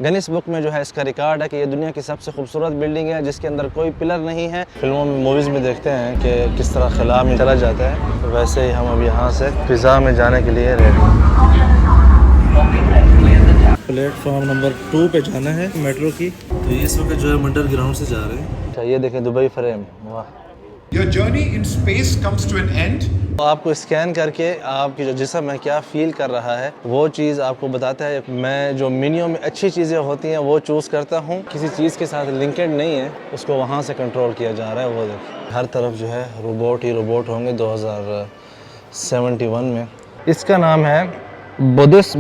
Guinness book में जो है इसका रिकॉर्ड है कि ये दुनिया की सबसे खूबसूरत बिल्डिंग है जिसके अंदर कोई पिलर नहीं है। फिल्मों में मूवीज़ में देखते हैं कि किस तरह खिला में चला जाता है, तो वैसे ही हम अब यहाँ से फ़िज़ा में जाने के लिए रेडी। प्लेटफॉर्म नंबर 2 पे जाना है मेट्रो की। तो ये इस वक्त जो है अंडर ग्राउंड से जा रहे हैं। अच्छा ये देखें दुबई फ्रेम, वाह। Your journey in space comes to an end. तो आपको स्कैन करके आपकी जो जिस्म है क्या फ़ील कर रहा है वो चीज़ आपको बताता है। मैं जो मेन्यू में अच्छी चीज़ें होती हैं वो चूज़ करता हूँ, किसी चीज़ के साथ लिंकेड नहीं है उसको वहाँ से कंट्रोल किया जा रहा है। वो देखिए हर तरफ जो है रोबोट ही रोबोट होंगे 2071 में। इसका नाम है बोदिस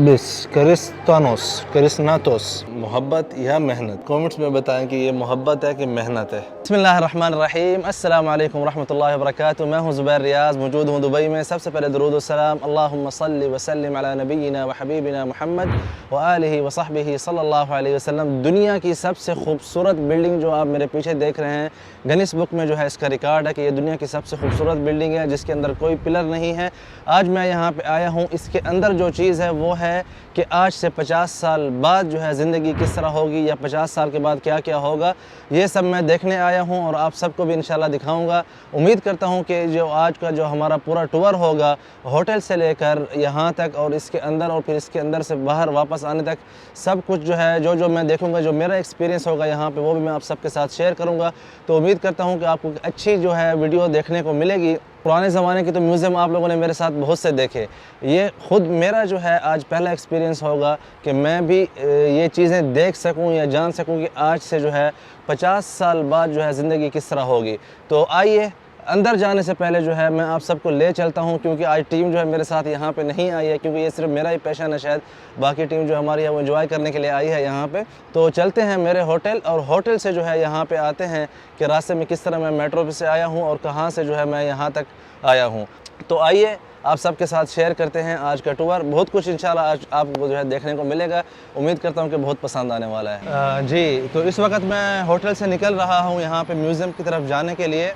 करिस्नातोस, मोहब्बत या मेहनत। कमेंट्स में बताएं कि ये मोहब्बत है कि मेहनत है। बिस्मिल्लाहिर्रहमानिर्रहीम, अस्सलाम वालेकुम रहमतुल्लाहि व बरकातुहू। मैं हूं ज़ुबैर रियाज़, मौजूद हूं दुबई में। सबसे पहले दुरूद व सलाम अल्लाहुम्मा सल्लि व सल्लिम अला नबिय्यिना व हबीबिना मुहम्मद व आलिहि व सहबिहि सल्लल्लाहु अलैहि वसल्लम। दुनिया की सबसे खूबसूरत बिल्डिंग जो आप मेरे पीछे देख रहे हैं, गिनीज बुक में जो है इसका रिकॉर्ड है कि ये दुनिया की सबसे खूबसूरत बिल्डिंग है जिसके अंदर कोई पिलर नहीं है। आज मैं यहाँ पे आया हूँ, इसके अंदर जो चीज़ है वो है कि आज से 50 साल बाद जो है ज़िंदगी किस तरह होगी या 50 साल के बाद क्या क्या होगा, ये सब मैं देखने आया हूँ और आप सबको भी इंशाल्लाह दिखाऊंगा। उम्मीद करता हूँ कि जो आज का जो हमारा पूरा टूर होगा, होटल से लेकर यहाँ तक और इसके अंदर और फिर इसके अंदर से बाहर वापस आने तक, सब कुछ जो है जो मैं देखूँगा, जो मेरा एक्सपीरियंस होगा यहाँ पर वो भी मैं आप सबके साथ शेयर करूँगा। तो उम्मीद करता हूँ कि आपको अच्छी जो है वीडियो देखने को मिलेगी। पुराने ज़माने के तो म्यूज़ियम आप लोगों ने मेरे साथ बहुत से देखे, ये ख़ुद मेरा जो है आज पहला एक्सपीरियंस होगा कि मैं भी ये चीज़ें देख सकूं या जान सकूं कि आज से जो है 50 साल बाद जो है ज़िंदगी किस तरह होगी। तो आइए अंदर जाने से पहले जो है मैं आप सबको ले चलता हूं, क्योंकि आज टीम जो है मेरे साथ यहाँ पे नहीं आई है, क्योंकि ये सिर्फ मेरा ही पैशन है। शायद बाकी टीम जो हमारी है वो एंजॉय करने के लिए आई है यहाँ पे। तो चलते हैं मेरे होटल, और होटल से जो है यहाँ पे आते हैं कि रास्ते में किस तरह मैं मेट्रो से आया हूँ और कहाँ से जो है मैं यहाँ तक आया हूँ। तो आइए आप सबके साथ शेयर करते हैं आज का टूर। बहुत कुछ इंशाल्लाह आज आपको जो है देखने को मिलेगा। उम्मीद करता हूँ कि बहुत पसंद आने वाला है। जी, तो इस वक्त मैं होटल से निकल रहा हूँ यहाँ पे म्यूज़ियम की तरफ जाने के लिए।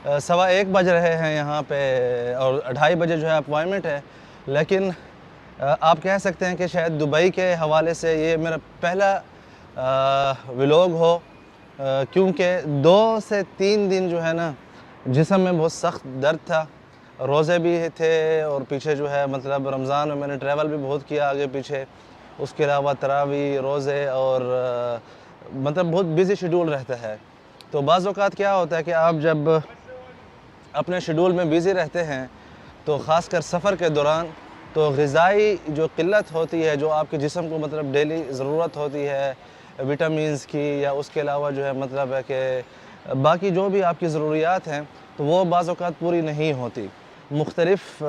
1:15 बज रहे हैं यहाँ पे और 2:30 बजे जो है अपॉइंटमेंट है। लेकिन आप कह सकते हैं कि शायद दुबई के हवाले से ये मेरा पहला व्लॉग हो, क्योंकि 2 से 3 दिन जो है ना जिस्म में बहुत सख्त दर्द था, रोज़े भी थे और पीछे जो है मतलब रमज़ान में मैंने ट्रैवल भी बहुत किया आगे पीछे। उसके अलावा तरावी, रोज़े और मतलब बहुत बिज़ी शेड्यूल रहता है। तो बाज़ औक़ात क्या होता है कि आप जब अपने शेड्यूल में बिज़ी रहते हैं तो ख़ासकर सफ़र के दौरान तो ग़िज़ाई जो क़िल्लत होती है, जो आपके जिस्म को मतलब डेली ज़रूरत होती है विटामिन्स की, या उसके अलावा जो है मतलब है कि बाकी जो भी आपकी ज़रूरियात हैं तो वो बाज़ औक़ात पूरी नहीं होती। मुख्तलिफ़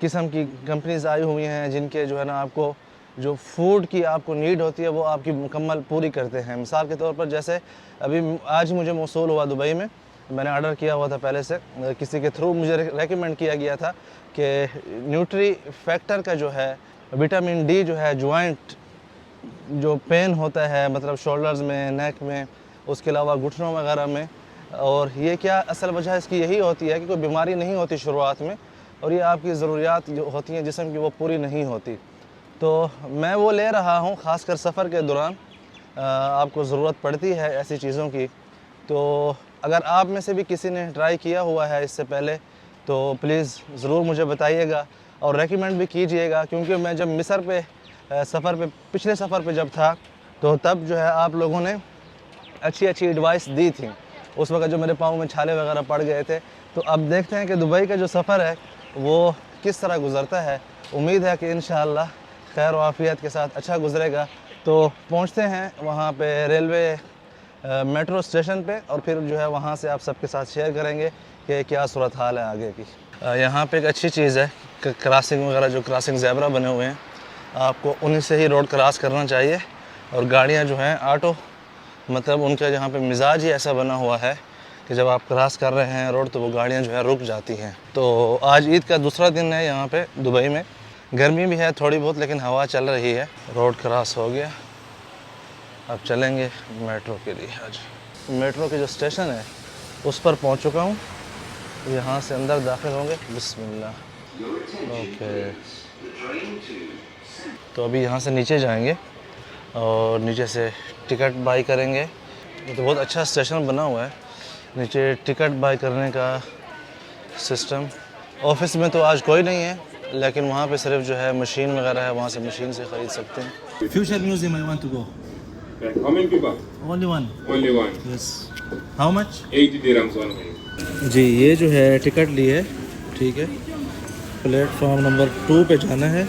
किस्म की कंपनीज़ आई हुई हैं जिनके जो है ना आपको जो फ़ूड की आपको नीड होती है वो आपकी मुकम्मल पूरी करते हैं। मिसाल के तौर पर जैसे अभी आज मुझे मौसूल हुआ दुबई में, मैंने ऑर्डर किया हुआ था पहले से, किसी के थ्रू मुझे रेकमेंड किया गया था कि न्यूट्री फैक्टर का जो है विटामिन डी जो है जॉइंट जो पेन होता है मतलब शोल्डर्स में, नेक में, उसके अलावा घुटनों वगैरह में, और ये क्या असल वजह इसकी यही होती है कि कोई बीमारी नहीं होती शुरुआत में और ये आपकी ज़रूरियात जो होती हैं जिस्म की वो पूरी नहीं होती। तो मैं वो ले रहा हूँ, ख़ासकर सफ़र के दौरान आपको ज़रूरत पड़ती है ऐसी चीज़ों की। तो अगर आप में से भी किसी ने ट्राई किया हुआ है इससे पहले तो प्लीज़ ज़रूर मुझे बताइएगा और रेकमेंड भी कीजिएगा, क्योंकि मैं जब मिस्र पे सफ़र पे पिछले सफ़र पे जब था तो तब जो है आप लोगों ने अच्छी एडवाइस दी थी। उस वक्त जो मेरे पाँव में छाले वगैरह पड़ गए थे। तो अब देखते हैं कि दुबई का जो सफ़र है वो किस तरह गुज़रता है। उम्मीद है कि इंशाअल्लाह खैर आफ़ियत के साथ अच्छा गुज़रेगा। तो पहुँचते हैं वहाँ पे रेलवे मेट्रो स्टेशन पे और फिर जो है वहाँ से आप सबके साथ शेयर करेंगे कि क्या सूरत हाल है आगे की। यहाँ पे एक अच्छी चीज़ है कि क्रॉसिंग वगैरह, जो क्रॉसिंग ज़ेब्रा बने हुए हैं, आपको उन्हीं से ही रोड क्रॉस करना चाहिए। और गाड़ियाँ जो हैं ऑटो, मतलब उनका यहाँ पे मिजाज ही ऐसा बना हुआ है कि जब आप क्रॉस कर रहे हैं रोड तो वो गाड़ियाँ जो है रुक जाती हैं। तो आज ईद का दूसरा दिन है यहाँ पे दुबई में। गर्मी भी है थोड़ी बहुत लेकिन हवा चल रही है। रोड क्रॉस हो गया, अब चलेंगे मेट्रो के लिए। आज मेट्रो के जो स्टेशन है उस पर पहुँच चुका हूँ। यहाँ से अंदर दाखिल होंगे। बिस्मिल्लाह। ओके, तो अभी यहाँ से नीचे जाएंगे और नीचे से टिकट बाई करेंगे। ये तो बहुत अच्छा स्टेशन बना हुआ है, नीचे टिकट बाई करने का सिस्टम। ऑफिस में तो आज कोई नहीं है, लेकिन वहाँ पे सिर्फ जो है मशीन वगैरह है, वहाँ से मशीन से ख़रीद सकते हैं। Future museum I want to go. How many people? Only one. Only one. Yes. How much? 80 dirhams only. जी ये जो है टिकट ली है, ठीक है। प्लेटफॉर्म नंबर 2 पे जाना है।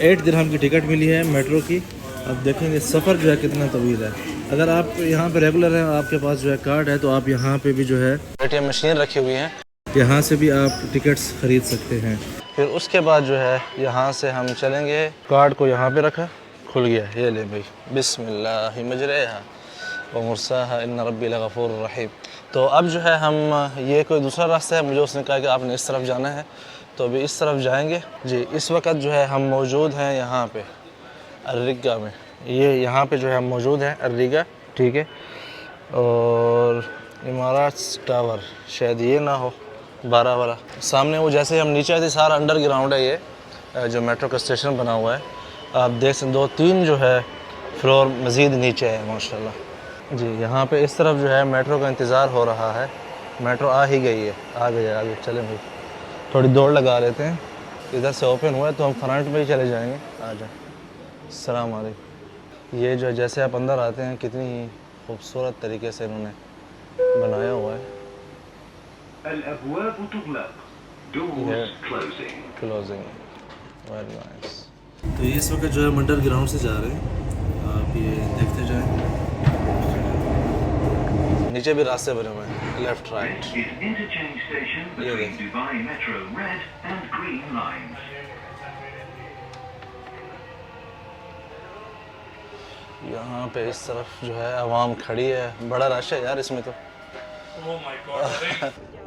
8 दिरहम की टिकट मिली है मेट्रो की। अब देखेंगे सफ़र जो है कितना तवील है। अगर आप यहाँ पे रेगुलर हैं, आपके पास जो है कार्ड है, तो आप यहाँ पे भी जो है ATM मशीन रखी हुई है, यहाँ से भी आप टिकट्स ख़रीद सकते हैं। फिर उसके बाद जो है यहाँ से हम चलेंगे, कार्ड को यहाँ पे रखा, खुल गया, ये ले भाई, बिस्मिल्लाह मजरेहा व मुरसाहा इन्ना रब्बी लगफूर रहीम। तो अब जो है हम, ये कोई दूसरा रास्ता है, मुझे उसने कहा कि आपने इस तरफ जाना है, तो अभी इस तरफ जाएंगे। जी इस वक्त जो है हम मौजूद हैं यहाँ पे अर्रिगा में, ये यहाँ पे जो है हम मौजूद हैं अर्रिगा, ठीक है। और इमारत टावर शायद ये ना हो, 12 वाला सामने वो, जैसे हम नीचे आए थे सारा अंडरग्राउंड है ये जो मेट्रो का स्टेशन बना हुआ है। आप देख सकते 2-3 जो है फ्लोर मज़ीद नीचे है माशाल्लाह। जी यहाँ पे इस तरफ जो है मेट्रो का इंतज़ार हो रहा है, मेट्रो आ ही गई है, आ गई है, आगे चलें भाई, थोड़ी दौड़ लगा लेते हैं। इधर से ओपन हुआ है तो हम फ्रंट में ही चले जाएंगे। आ जाए, अस्सलाम वालेकुम। ये जो जैसे आप अंदर आते हैं, कितनी ही खूबसूरत तरीके से इन्होंने बनाया हुआ है। Closing, very nice. तो ये इस वक्त जो है मंडल ग्राउंड से जा रहे हैं, आप ये देखते जाएं। नीचे भी रास्ते बने हुए हैं, लेफ्ट राइट। ये देखिए, यहाँ पे इस तरफ जो है आवाम खड़ी है, बड़ा रश है यार इसमें तो।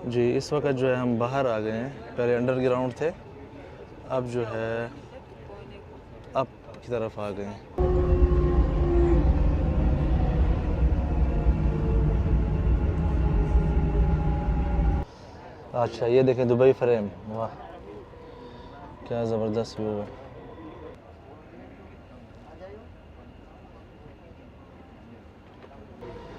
जी इस वक्त जो है हम बाहर आ गए हैं, पहले अंडरग्राउंड थे, अब जो है अप की तरफ आ गए हैं। अच्छा ये देखें दुबई फ्रेम, वाह क्या ज़बरदस्त व्यू है।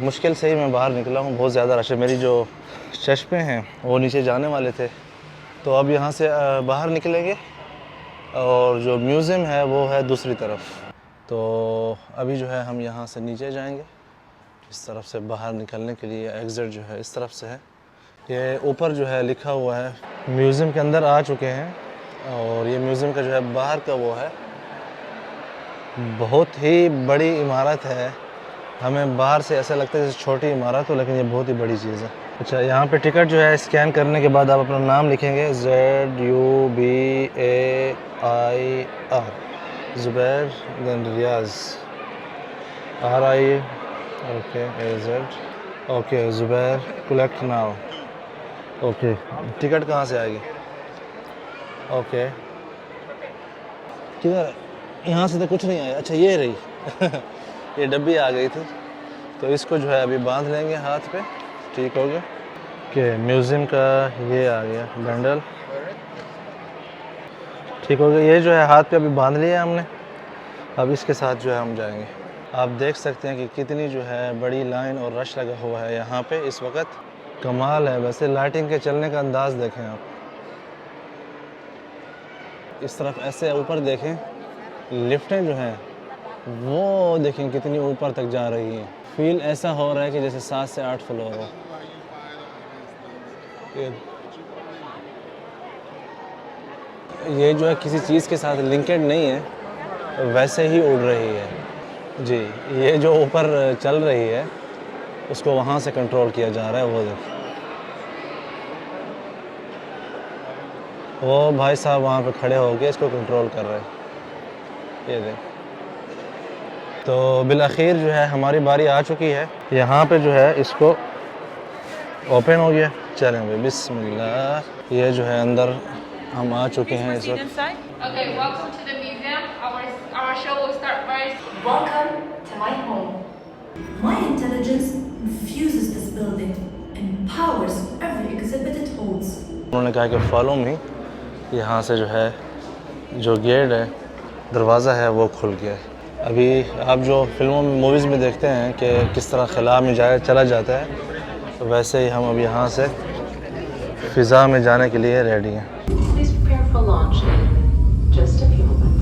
मुश्किल से ही मैं बाहर निकला हूँ, बहुत ज़्यादा रश है। मेरी जो चश्मे हैं वो नीचे जाने वाले थे, तो अब यहाँ से बाहर निकलेंगे और जो म्यूज़ियम है वो है दूसरी तरफ। तो अभी जो है हम यहाँ से नीचे जाएंगे, इस तरफ से बाहर निकलने के लिए एग्ज़िट जो है इस तरफ से है। ये ऊपर जो है लिखा हुआ है, म्यूज़ियम के अंदर आ चुके हैं, और ये म्यूज़ियम का जो है बाहर का वो है, बहुत ही बड़ी इमारत है। हमें बाहर से ऐसा लगता है जैसे छोटी इमारत हो, लेकिन ये बहुत ही बड़ी चीज़ है। अच्छा यहाँ पे टिकट जो है स्कैन करने के बाद आप अपना नाम लिखेंगे, ZUBAIR, ज़ुबैर, देन रियाज, RI, okay, AZ, okay Zubair, collect now, okay. Ticket कहाँ से आएगी? ओके किधर? यहाँ से तो कुछ नहीं आया। अच्छा ये रही ये डब्बी आ गई थी, तो इसको जो है अभी बांध लेंगे हाथ पे, ठीक हो गया। कि म्यूज़ियम का ये आ गया बंडल, ठीक हो गया। ये जो है हाथ पे अभी बांध लिया हमने, अब इसके साथ जो है हम जाएंगे। आप देख सकते हैं कि कितनी जो है बड़ी लाइन और रश लगा हुआ है यहाँ पे इस वक्त, कमाल है। वैसे लाइटिंग के चलने का अंदाज़ देखें आप, इस तरफ ऐसे ऊपर देखें, लिफ्टें जो हैं वो देखें कितनी ऊपर तक जा रही हैं। फील ऐसा हो रहा है कि जैसे 7 से 8 फ्लोर हो। ये जो है किसी चीज़ के साथ लिंकेड नहीं है, वैसे ही उड़ रही है। जी ये जो ऊपर चल रही है उसको वहाँ से कंट्रोल किया जा रहा है। वो देखिए, वो भाई साहब वहाँ पे खड़े होके इसको कंट्रोल कर रहे हैं, ये देख। तो बिलाखिर जो है हमारी बारी आ चुकी है, यहाँ पे जो है इसको ओपन हो गया। चलें भाई बिस्मिल्लाह। ये जो है अंदर हम आ चुके हैं इस वक्त। Okay, welcome to the museum. Our show will start first. Welcome to my home. My intelligence उन्होंने कहा कि फॉलो मी। यहाँ से जो है जो गेट है, दरवाज़ा है, वो खुल गया है। अभी आप जो फिल्मों में मूवीज़ में देखते हैं कि किस तरह खला में चला जाता है, तो वैसे ही हम अब यहाँ से फ़िज़ा में जाने के लिए रेडी हैं। Please prepare for launch in just a few moments.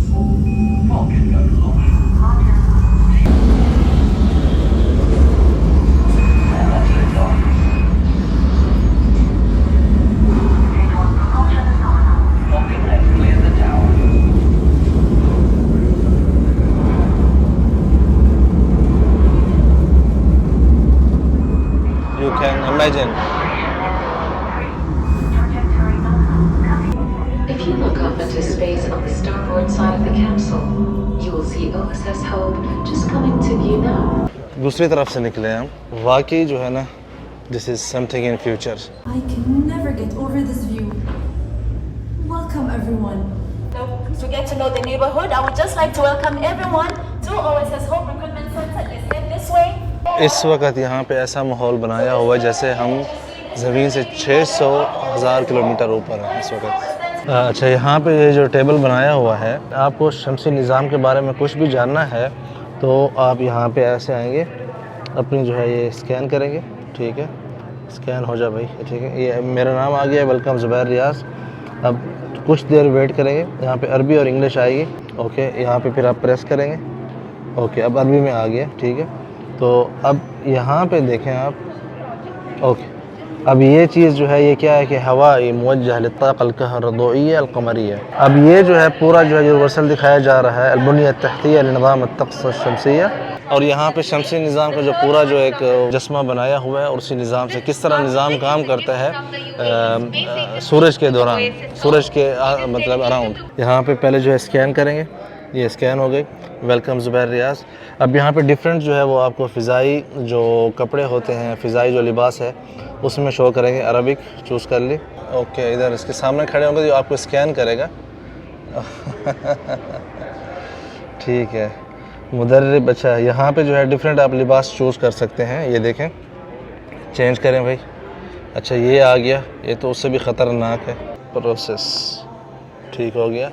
You can imagine. If you look up into space on the starboard side of the capsule, you will see OSS Hope just coming to view now. दूसरी तरफ से निकले हम। वाकई जो है ना, this is something in future. I can never get over this view. Welcome, everyone. So, to get to know the neighborhood, I would just like to welcome everyone to OSS Hope Recruitment Center. Let's head this way. इस वक्त यहाँ पे ऐसा माहौल बनाया हुआ है जैसे हम ज़मीन से 600,000 किलोमीटर ऊपर हैं इस वक्त। अच्छा, यहाँ पे ये जो टेबल बनाया हुआ है, आपको शमसी निज़ाम के बारे में कुछ भी जानना है तो आप यहाँ पे ऐसे आएंगे, अपनी जो है ये स्कैन करेंगे, ठीक है, स्कैन हो जाए भाई, ठीक है। ये मेरा नाम आ गया, वेलकम ज़ुबैर रियाज़। अब कुछ देर वेट करेंगे, यहाँ पे अरबी और इंग्लिश आएगी, ओके। यहाँ पे फिर आप प्रेस करेंगे, ओके, अब अरबी में आ गया, ठीक है। तो अब यहाँ पे देखें आप, ओके। अब ये चीज़ जो है ये क्या है कि हवा मुवज्जह लित्ताक़ल-कहरदोइय्या अल-क़मरिय्या। अब ये जो है पूरा जो है यूनिवर्सल दिखाया जा रहा है, अल-बुनिया अत-तहतिय्या लिनिज़ाम अत-तक़्स अश-शमसिय्या। और यहाँ पे शमसी निज़ाम का जो पूरा जो एक जस्मा बनाया हुआ है और उसी निज़ाम से किस तरह निज़ाम काम करता है सूरज के दौरान, सूरज के मतलब अराउंड। यहाँ पे पहले जो है स्कैन करेंगे, ये स्कैन हो गई, वेलकम ज़ुबैर रियाज़। अब यहाँ पे डिफरेंट जो है वो आपको फ़िज़ाई जो कपड़े होते हैं, फ़िज़ाई जो लिबास है उसमें शो करेंगे। अरबिक चूज़ कर ली, ओके। इधर इसके सामने खड़े होंगे जो आपको स्कैन करेगा। ठीक है, मुदर्रिब। अच्छा, यहाँ पे जो है डिफरेंट आप लिबास चूज़ कर सकते हैं, ये देखें, चेंज करें भाई। अच्छा, ये आ गया, ये तो उससे भी ख़तरनाक है। प्रोसेस ठीक हो गया,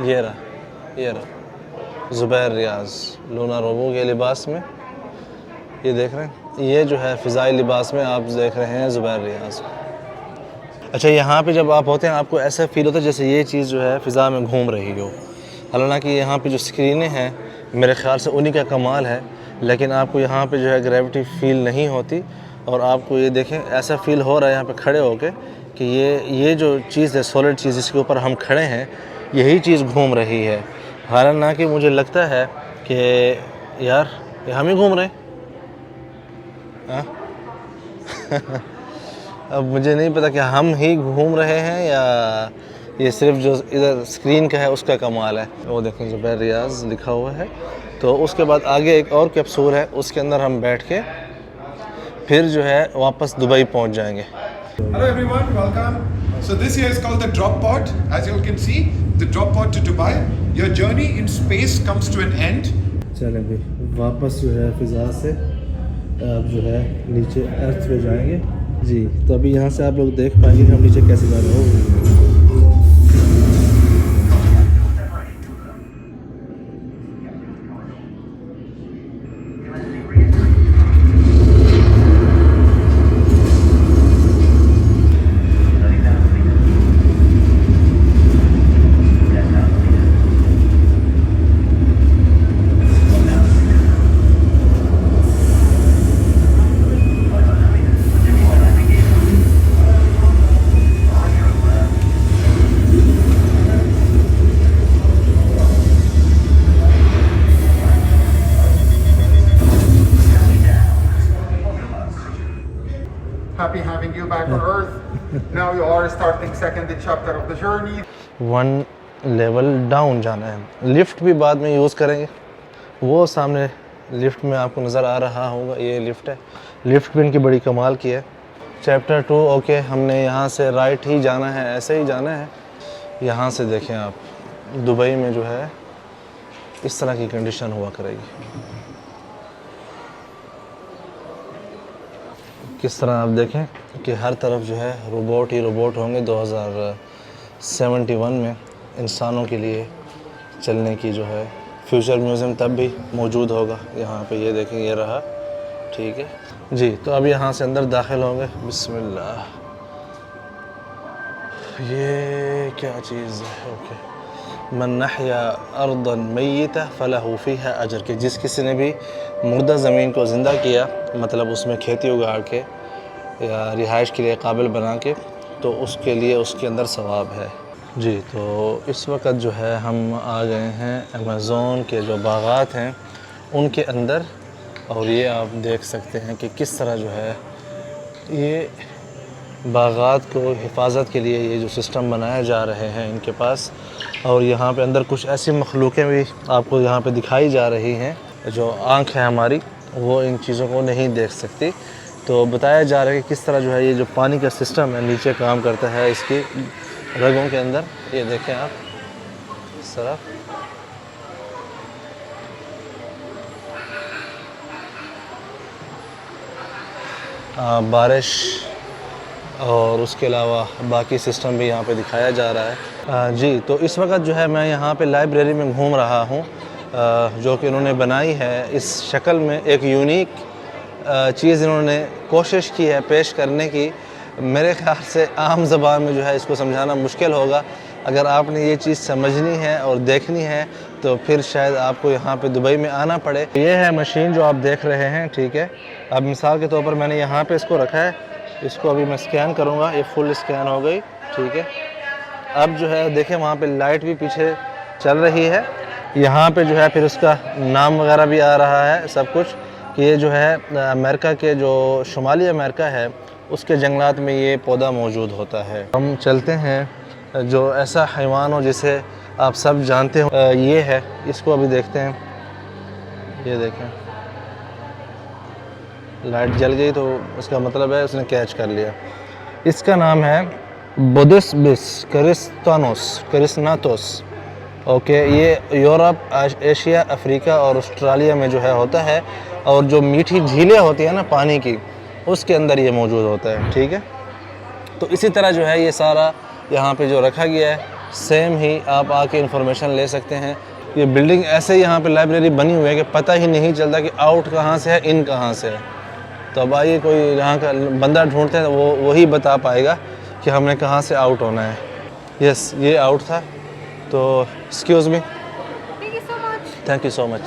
ये रहा ज़ुबैर रियाज़ लूना रोबो के लिबास में, ये देख रहे हैं, ये जो है फ़िज़ाई लिबास में आप देख रहे हैं ज़ुबैर रियाज़। अच्छा, यहाँ पे जब आप होते हैं आपको ऐसा फ़ील होता है जैसे ये चीज़ जो है फ़िज़ा में घूम रही हो। हालांकि यहाँ पे जो स्क्रीनें हैं मेरे ख़्याल से उन्हीं का कमाल है, लेकिन आपको यहाँ पे जो है ग्रेविटी फ़ील नहीं होती। और आपको ये देखें, ऐसा फ़ील हो रहा है यहाँ पे खड़े होके कि ये जो चीज़ है, सॉलिड चीज़ जिसके ऊपर हम खड़े हैं, यही चीज़ घूम रही है। हालांकि मुझे लगता है कि यार ये हम ही घूम रहे हैं। अब मुझे नहीं पता कि हम ही घूम रहे हैं या ये सिर्फ जो इधर स्क्रीन का है उसका कमाल है। वो देखें ज़ुबैर रियाज़ लिखा हुआ है। तो उसके बाद आगे एक और कैप्सूल है, उसके अंदर हम बैठ के फिर जो है वापस दुबई पहुंच जाएंगे। Hello everyone, welcome. So this here is called the drop pod. As you all can see, the drop pod to Dubai. Your journey in space comes to an end. चलें भाई, वापस जो है फ़िज़ा से आप जो है नीचे अर्थ पे जाएंगे जी। तो अभी यहाँ से आप लोग देख पाएंगे कि हम नीचे कैसे जा रहे हो। Happy having you back on Earth. Now you are starting second chapter of the journey. 1 level down जाना है। लिफ्ट भी बाद में यूज़ करेंगे। वो सामने लिफ्ट में आपको नज़र आ रहा होगा, ये लिफ्ट है। लिफ्ट भी इनकी बड़ी कमाल की है। चैप्टर 2, ओके, हमने यहाँ से राइट ही जाना है, ऐसे ही जाना है। यहाँ से देखें आप, दुबई में जो है इस तरह की कंडीशन हुआ करेगी। किस तरह आप देखें कि हर तरफ जो है रोबोट ही रोबोट होंगे 2071 में इंसानों के लिए चलने की जो है फ्यूचर म्यूज़ियम तब भी मौजूद होगा। यहाँ पे ये देखें, ये रहा, ठीक है जी। तो अब यहाँ से अंदर दाखिल होंगे। बिस्मिल्लाह। ये क्या चीज़ है? ओके। मन नहया अर्दन मय्यता फलहू फीहा अजर, के जिस किसी ने भी मुर्दा ज़मीन को ज़िंदा किया, मतलब उसमें खेती उगाड़ के या रिहाइश के लिए काबिल बना के, तो उसके लिए उसके अंदर सवाब है जी। तो इस वक्त जो है हम आ गए हैं अमेज़ोन के जो बागात हैं उनके अंदर, और ये आप देख सकते हैं कि किस तरह जो है ये बागात को हिफाजत के लिए ये जो सिस्टम बनाए जा रहे हैं इनके पास। और यहाँ पे अंदर कुछ ऐसी मखलूक़ें भी आपको यहाँ पे दिखाई जा रही हैं, जो आँख है हमारी वो इन चीज़ों को नहीं देख सकती। तो बताया जा रहा है कि किस तरह जो है ये जो पानी का सिस्टम है नीचे काम करता है इसकी रगों के अंदर। ये देखें आप इस तरह, बारिश और उसके अलावा बाकी सिस्टम भी यहाँ पे दिखाया जा रहा है जी। तो इस वक्त जो है मैं यहाँ पे लाइब्रेरी में घूम रहा हूँ, जो कि इन्होंने बनाई है इस शक्ल में। एक यूनिक चीज़ इन्होंने कोशिश की है पेश करने की। मेरे ख्याल से आम ज़बान में जो है इसको समझाना मुश्किल होगा। अगर आपने ये चीज़ समझनी है और देखनी है तो फिर शायद आपको यहाँ पे दुबई में आना पड़े। ये है मशीन जो आप देख रहे हैं, ठीक है। अब मिसाल के तौर पर मैंने यहाँ पे इसको रखा है, इसको अभी मैं स्कैन करूँगा, ये फुल स्कैन हो गई, ठीक है। अब जो है देखें वहाँ पे लाइट भी पीछे चल रही है। यहाँ पे जो है फिर उसका नाम वगैरह भी आ रहा है सब कुछ, कि ये जो है अमेरिका के जो शुमाली अमेरिका है उसके जंगलात में ये पौधा मौजूद होता है। हम चलते हैं जो ऐसा हैवान हो जिसे आप सब जानते हो, ये है, इसको अभी देखते हैं। ये देखें लाइट जल गई तो उसका मतलब है उसने कैच कर लिया। इसका नाम है बोदिसबिस करिस्नातोस। ओके, ये यूरोप, एशिया, अफ्रीका और ऑस्ट्रेलिया में जो है होता है, और जो मीठी झीलें होती हैं ना पानी की, उसके अंदर ये मौजूद होता है, ठीक है। तो इसी तरह जो है ये सारा यहाँ पे जो रखा गया है सेम ही आप आके इन्फॉर्मेशन ले सकते हैं। ये बिल्डिंग ऐसे ही यहाँ पे लाइब्रेरी बनी हुई है कि पता ही नहीं चलता कि आउट कहाँ से है, इन कहाँ से है। तो अब आइए कोई यहाँ का बंदा ढूंढते हैं, वो वही बता पाएगा कि हमने कहाँ से आउट होना है। यस, ये आउट था। तो excuse me, thank you so much.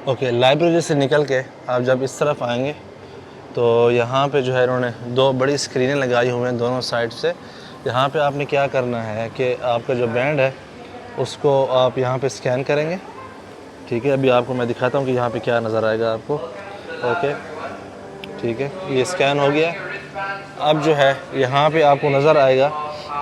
Okay, library से निकल के आप जब इस तरफ आएंगे तो यहाँ पे जो है इन्होंने दो बड़ी स्क्रीनें लगाई हुई हैं दोनों साइड से। यहाँ पे आपने क्या करना है कि आपका जो बैंड है उसको आप यहाँ पे स्कैन करेंगे, ठीक है। अभी आपको मैं दिखाता हूँ कि यहाँ पे क्या नज़र आएगा आपको। ओके, ठीक है, ये स्कैन हो गया। अब जो है यहाँ पे आपको नज़र आएगा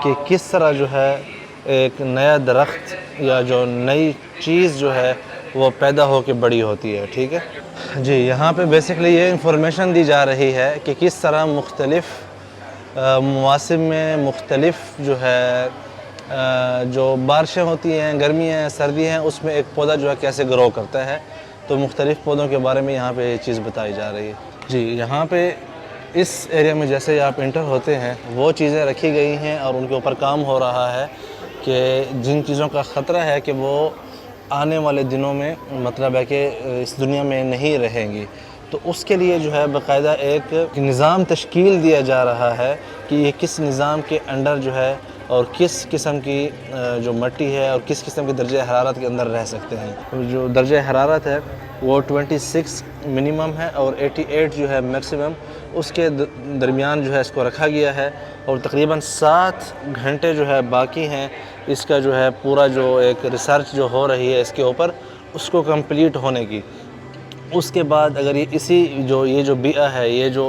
कि किस तरह जो है एक नया दरख्त या जो नई चीज़ जो है वो पैदा हो के बड़ी होती है, ठीक है जी। यहाँ पे बेसिकली ये इंफॉर्मेशन दी जा रही है कि किस तरह मुख्तलिफ़ मौसम में मुख्तलिफ़ जो है जो बारिशें होती हैं, गर्मी हैं, सर्दी हैं, उसमें एक पौधा जो है कैसे ग्रो करता है। तो मुख्तलिफ़ पौधों के बारे में यहाँ पे ये चीज़ बताई जा रही है जी। यहाँ पे इस एरिया में जैसे ही आप इंटर होते हैं वो चीज़ें रखी गई हैं और उनके ऊपर काम हो रहा है कि जिन चीज़ों का ख़तरा है कि वो आने वाले दिनों में मतलब है कि इस दुनिया में नहीं रहेंगी, तो उसके लिए जो है बाकायदा एक निज़ाम तश्कील दिया जा रहा है कि ये किस निज़ाम के अंडर जो है और किस किस्म की जो मिट्टी है और किस किस्म के दर्जे हरारत के अंदर रह सकते हैं। जो दर्जे हरारत है वो 26 मिनिमम है और 88 जो है मैक्सिमम, उसके दरमियान जो है इसको रखा गया है। और तकरीबन 7 घंटे जो है बाकी हैं इसका जो है पूरा जो एक रिसर्च जो हो रही है इसके ऊपर उसको कंप्लीट होने की। उसके बाद अगर ये जो बिया है, ये जो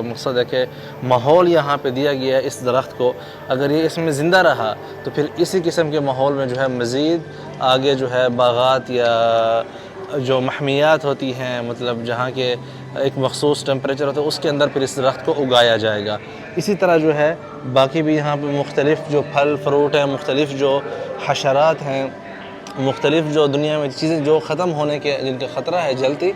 मकसद है कि माहौल यहाँ पे दिया गया है इस दरख्त को, अगर ये इसमें ज़िंदा रहा तो फिर इसी किस्म के माहौल में जो है मज़ीद आगे जो है बागात या जो महमियात होती हैं, मतलब जहाँ के एक मखसूस टेम्परेचर होता है उसके अंदर फिर इस दरख्त को उगाया जाएगा। इसी तरह जो है बाकी भी यहाँ पे मुख्तलिफ़ जो फल फ्रूट हैं, मुख्तलिफ़ जो हशरात हैं, मुख्तलिफ़ जो दुनिया में चीज़ें जो ख़त्म होने के जिनका ख़तरा है जल्दी,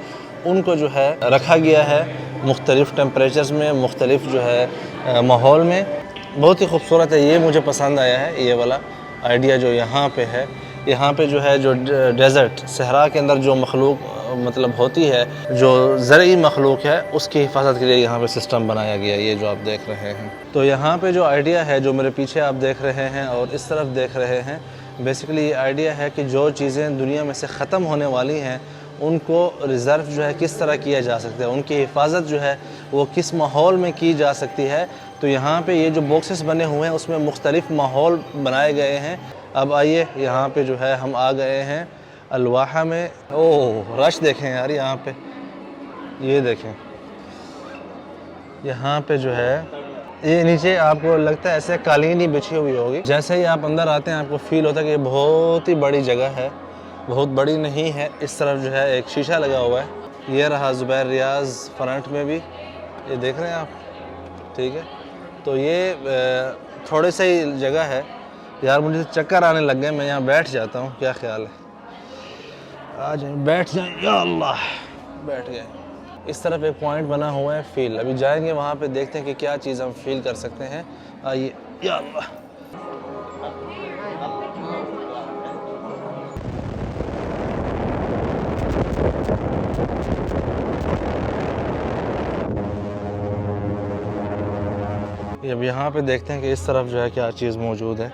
उनको जो है रखा गया है मुख्तलिफ़ टेम्परेचर्स में, मुख्तलिफ़ जो है माहौल में। बहुत ही खूबसूरत है, ये मुझे पसंद आया है ये वाला आइडिया जो यहाँ पे है। यहाँ पे जो है जो डेज़र्ट सहरा के अंदर जो मखलूक मतलब होती है, जो ज़रई मखलूक है, उसकी हिफाजत के लिए यहाँ पे सिस्टम बनाया गया है, ये जो आप देख रहे हैं। तो यहाँ पे जो आइडिया है, जो मेरे पीछे आप देख रहे हैं और इस तरफ देख रहे हैं, बेसिकली ये आइडिया है कि जो चीज़ें दुनिया में से ख़त्म होने वाली हैं उनको रिज़र्व जो है किस तरह किया जा सकता है, उनकी हिफाजत जो है वो किस माहौल में की जा सकती है। तो यहाँ पे ये जो बॉक्सेस बने हुए हैं उसमें मुख्तलिफ़ माहौल बनाए गए हैं। अब आइए यहाँ पे जो है हम आ गए हैं अलवाहा में। ओह रश देखें यार, यहाँ पे ये देखें, यहाँ पे जो है ये नीचे आपको लगता है ऐसे कालीन ही बिछी हुई होगी। जैसे ही आप अंदर आते हैं आपको फील होता है कि ये बहुत ही बड़ी जगह है, बहुत बड़ी नहीं है। इस तरफ जो है एक शीशा लगा हुआ है, ये रहा ज़ुबैर रियाज़ फ्रंट में भी, ये देख रहे हैं आप, ठीक है। तो ये थोड़ी सी जगह है यार, मुझे चक्कर आने लग गए, मैं यहाँ बैठ जाता हूँ, क्या ख्याल है? आ जाए, बैठ जाए, या अल्लाह, बैठ गए। इस तरफ एक पॉइंट बना हुआ है फील, अभी जाएंगे वहाँ पे, देखते हैं कि क्या चीज़ हम फील कर सकते हैं। आइए, या अल्लाह। अब यहाँ पे देखते हैं कि इस तरफ जो है क्या चीज़ मौजूद है।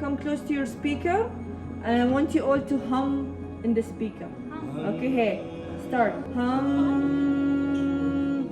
come close to your speaker and I want you all to hum in the speaker. Okay, hey, start. Hum.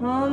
Hum.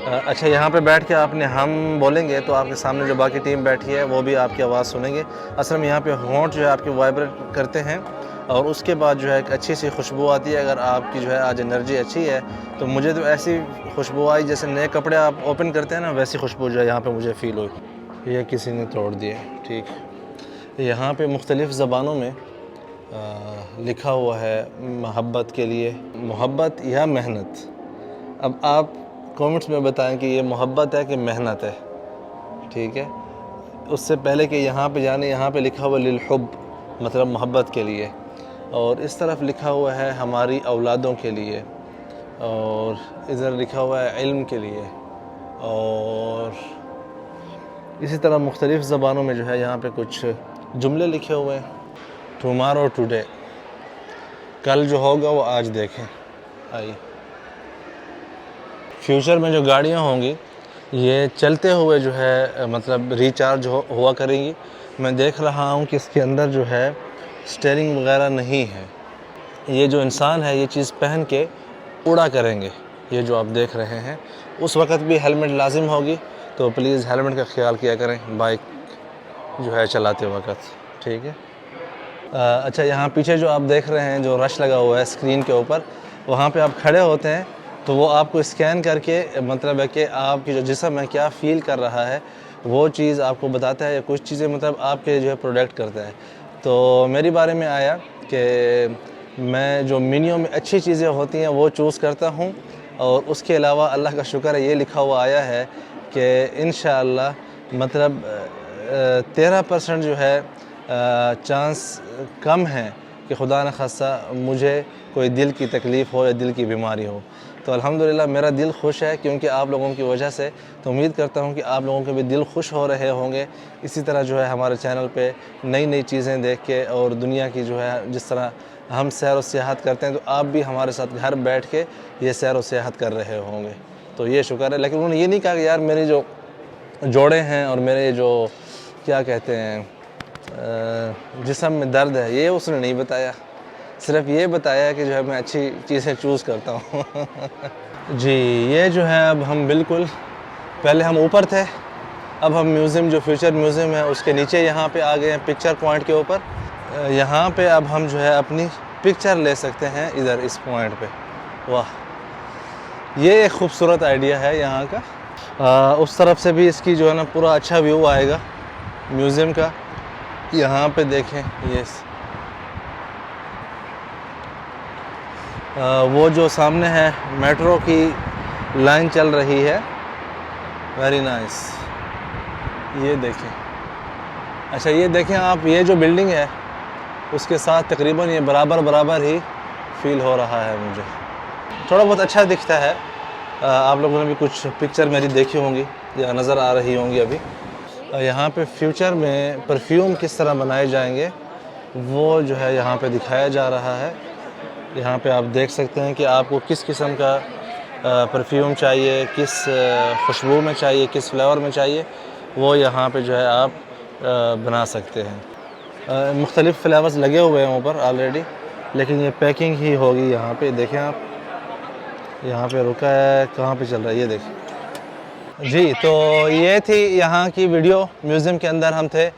अच्छा, यहाँ पे बैठ के आपने हम बोलेंगे तो आपके सामने जो बाकी टीम बैठी है वो भी आपकी आवाज़ सुनेंगे। असल में यहाँ पे होंठ जो है आपके वाइब्रेट करते हैं और उसके बाद जो है एक अच्छी सी खुशबू आती है। अगर आपकी जो है आज एनर्जी अच्छी है तो मुझे तो ऐसी खुशबू आई जैसे नए कपड़े आप ओपन करते हैं ना, वैसी खुशबू जो है यहाँ पे मुझे फ़ील हुई। ये किसी ने तोड़ दिया, ठीक। यहाँ पे मुख्तलिफ़ ज़बानों में लिखा हुआ है मोहब्बत के लिए, मोहब्बत या मेहनत। अब आप कमेंट्स में बताएं कि ये मोहब्बत है कि मेहनत है, ठीक है। उससे पहले कि यहाँ पे जाने, यहाँ पे लिखा हुआ लिल हुब, मतलब मोहब्बत के लिए, और इस तरफ लिखा हुआ है हमारी औलादों के लिए, और इधर लिखा हुआ है इल्म के लिए, और इसी तरह मुख्तलिफ़ ज़बानों में जो है यहाँ पे कुछ जुमले लिखे हुए हैं। टुमारो टुडे, कल जो होगा वो आज देखें। आइए, फ्यूचर में जो गाड़ियाँ होंगी ये चलते हुए जो है मतलब रिचार्ज हुआ करेंगी। मैं देख रहा हूँ कि इसके अंदर जो है स्टीयरिंग वगैरह नहीं है। ये जो इंसान है ये चीज़ पहन के उड़ा करेंगे, ये जो आप देख रहे हैं। उस वक़्त भी हेलमेट लाजिम होगी, तो प्लीज़ हेलमेट का ख्याल किया करें बाइक जो है चलाते वक़्त, ठीक है। अच्छा, यहाँ पीछे जो आप देख रहे हैं जो रश लगा हुआ है स्क्रीन के ऊपर, वहाँ पे आप खड़े होते हैं तो वो आपको स्कैन करके मतलब है कि आपकी जो जिस्म है क्या फ़ील कर रहा है वो चीज़ आपको बताता है, या कुछ चीज़ें मतलब आपके जो है प्रोडक्ट करता है। तो मेरी बारे में आया कि मैं जो मेन्यू में अच्छी चीज़ें होती हैं वो चूज़ करता हूँ, और उसके अलावा अल्लाह का शुक्र है ये लिखा हुआ आया है कि इंशाअल्लाह मतलब 13% जो है चांस कम है कि खुदा न खास्ता मुझे कोई दिल की तकलीफ़ हो या दिल की बीमारी हो। तो अल्हम्दुलिल्लाह मेरा दिल खुश है क्योंकि आप लोगों की वजह से। तो उम्मीद करता हूँ कि आप लोगों के भी दिल खुश हो रहे होंगे। इसी तरह जो है हमारे चैनल पे नई नई चीज़ें देख के, और दुनिया की जो है जिस तरह हम सैर व सियाहत करते हैं, तो आप भी हमारे साथ घर बैठ के ये सैर व सियाहत कर रहे होंगे। तो ये शुक्र है। लेकिन उन्होंने ये नहीं कहा कि यार मेरे जो जोड़े हैं और मेरे जो क्या कहते हैं जिस्म में दर्द है, ये उसने नहीं बताया। सिर्फ ये बताया कि जो है मैं अच्छी चीज़ें चूज़ करता हूँ। जी, ये जो है अब हम बिल्कुल, पहले हम ऊपर थे, अब हम म्यूज़ियम जो फ्यूचर म्यूज़ियम है उसके नीचे यहाँ पे आ गए हैं, पिक्चर पॉइंट के ऊपर। यहाँ पे अब हम जो है अपनी पिक्चर ले सकते हैं इधर इस पॉइंट पे। वाह, ये एक ख़ूबसूरत आइडिया है यहाँ का। उस तरफ से भी इसकी जो है ना पूरा अच्छा व्यू आएगा म्यूज़ियम का। यहाँ पे देखें, ये वो जो सामने है मेट्रो की लाइन चल रही है, वेरी नाइस। ये देखें, अच्छा ये देखें आप, ये जो बिल्डिंग है उसके साथ तकरीबन ये बराबर ही फील हो रहा है मुझे। थोड़ा बहुत अच्छा दिखता है। आप लोगों ने भी कुछ पिक्चर मेरी देखी होंगी या नज़र आ रही होंगी अभी। यहाँ पे फ्यूचर में परफ्यूम किस तरह बनाए जाएंगे वो जो है यहाँ पे दिखाया जा रहा है। यहाँ पे आप देख सकते हैं कि आपको किस किस्म का परफ्यूम चाहिए, किस खुशबू में चाहिए, किस फ्लेवर में चाहिए, वो यहाँ पे जो है आप बना सकते हैं। मुख्तलिफ़ फ्लेवर्स लगे हुए हैं ऊपर ऑलरेडी, लेकिन ये पैकिंग ही होगी। यहाँ पे देखें आप, यहाँ पे रुका है, कहाँ पे चल रहा है ये देखें जी। तो ये थी यहाँ की वीडियो। म्यूज़ियम के अंदर हम थे।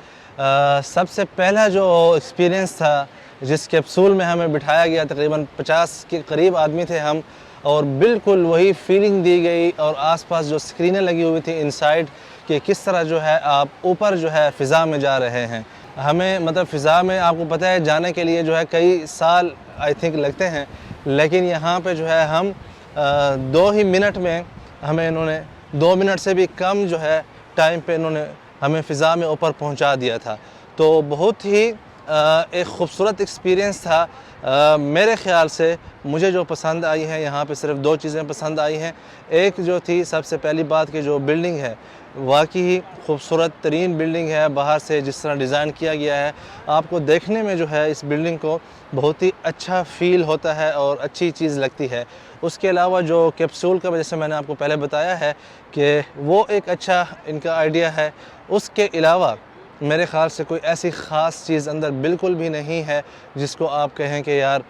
सबसे पहला जो एक्सपीरियंस था, जिस कैप्सूल में हमें बिठाया गया, तकरीबन 50 के करीब आदमी थे हम, और बिल्कुल वही फीलिंग दी गई। और आसपास जो स्क्रीनें लगी हुई थी इनसाइड, कि किस तरह जो है आप ऊपर जो है फ़िज़ा में जा रहे हैं। हमें मतलब फ़िज़ा में आपको पता है जाने के लिए जो है कई साल आई थिंक लगते हैं, लेकिन यहाँ पे जो है हम 2 ही मिनट में, हमें इन्होंने 2 मिनट से भी कम जो है टाइम पे इन्होंने हमें फ़िज़ा में ऊपर पहुँचा दिया था। तो बहुत ही एक ख़ूबसूरत एक्सपीरियंस था। मेरे ख़्याल से मुझे जो पसंद आई है यहाँ पे सिर्फ 2 चीज़ें पसंद आई हैं। एक जो थी सबसे पहली बात कि जो बिल्डिंग है वाकई ही खूबसूरत तरीन बिल्डिंग है। बाहर से जिस तरह डिज़ाइन किया गया है, आपको देखने में जो है इस बिल्डिंग को बहुत ही अच्छा फ़ील होता है और अच्छी चीज़ लगती है। उसके अलावा जो कैप्सूल का, जैसे मैंने आपको पहले बताया है कि वो एक अच्छा इनका आइडिया है। उसके अलावा मेरे ख़्याल से कोई ऐसी ख़ास चीज़ अंदर बिल्कुल भी नहीं है जिसको आप कहें कि यार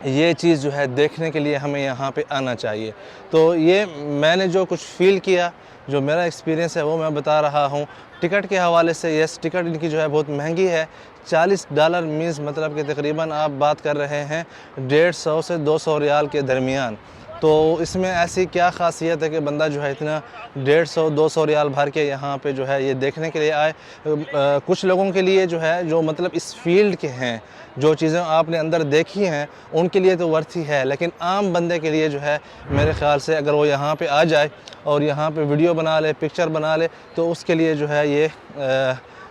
ये चीज़ जो है देखने के लिए हमें यहाँ पे आना चाहिए। तो ये मैंने जो कुछ फ़ील किया, जो मेरा एक्सपीरियंस है वो मैं बता रहा हूँ। टिकट के हवाले से यस, टिकट इनकी जो है बहुत महंगी है। $40 मीन्स मतलब कि तकरीबन आप बात कर रहे हैं 150 से 200 रियाल के दरमियान। तो इसमें ऐसी क्या ख़ासियत है कि बंदा जो है इतना 150-200 रियाल भर के यहाँ पे जो है ये देखने के लिए आए। कुछ लोगों के लिए जो है, जो मतलब इस फील्ड के हैं, जो चीज़ें आपने अंदर देखी हैं, उनके लिए तो वर्थ ही है। लेकिन आम बंदे के लिए जो है मेरे ख़्याल से अगर वो यहाँ पे आ जाए और यहाँ पे वीडियो बना ले, पिक्चर बना ले, तो उसके लिए जो है ये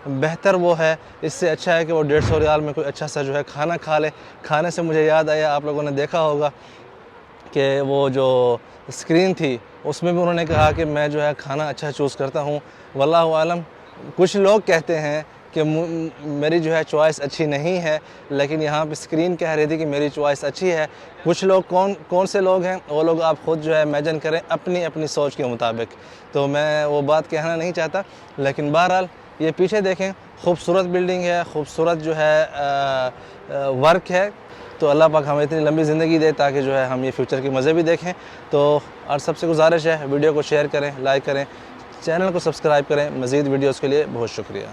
बेहतर वो है। इससे अच्छा है कि वो 150 रियाल में कोई अच्छा सा जो है खाना खा ले। खाने से मुझे याद आया, आप लोगों ने देखा होगा कि वो जो स्क्रीन थी उसमें भी उन्होंने कहा कि मैं जो है खाना अच्छा चूज़ करता हूँ। वल्लाहु आलम, कुछ लोग कहते हैं कि मेरी जो है चॉइस अच्छी नहीं है, लेकिन यहाँ पे स्क्रीन कह रही थी कि मेरी चॉइस अच्छी है। कुछ लोग कौन से लोग हैं वो लोग आप ख़ुद जो है इमेजिन करें अपनी अपनी सोच के मुताबिक। तो मैं वो बात कहना नहीं चाहता, लेकिन बहरहाल ये पीछे देखें, खूबसूरत बिल्डिंग है, खूबसूरत जो है वर्क है। तो अल्लाह पाक हमें इतनी लंबी ज़िंदगी दे ताकि जो है हम ये फ्यूचर के मज़े भी देखें। तो और सबसे गुजारिश है वीडियो को शेयर करें, लाइक करें, चैनल को सब्सक्राइब करें। मज़ीद वीडियोज़ के लिए बहुत शुक्रिया।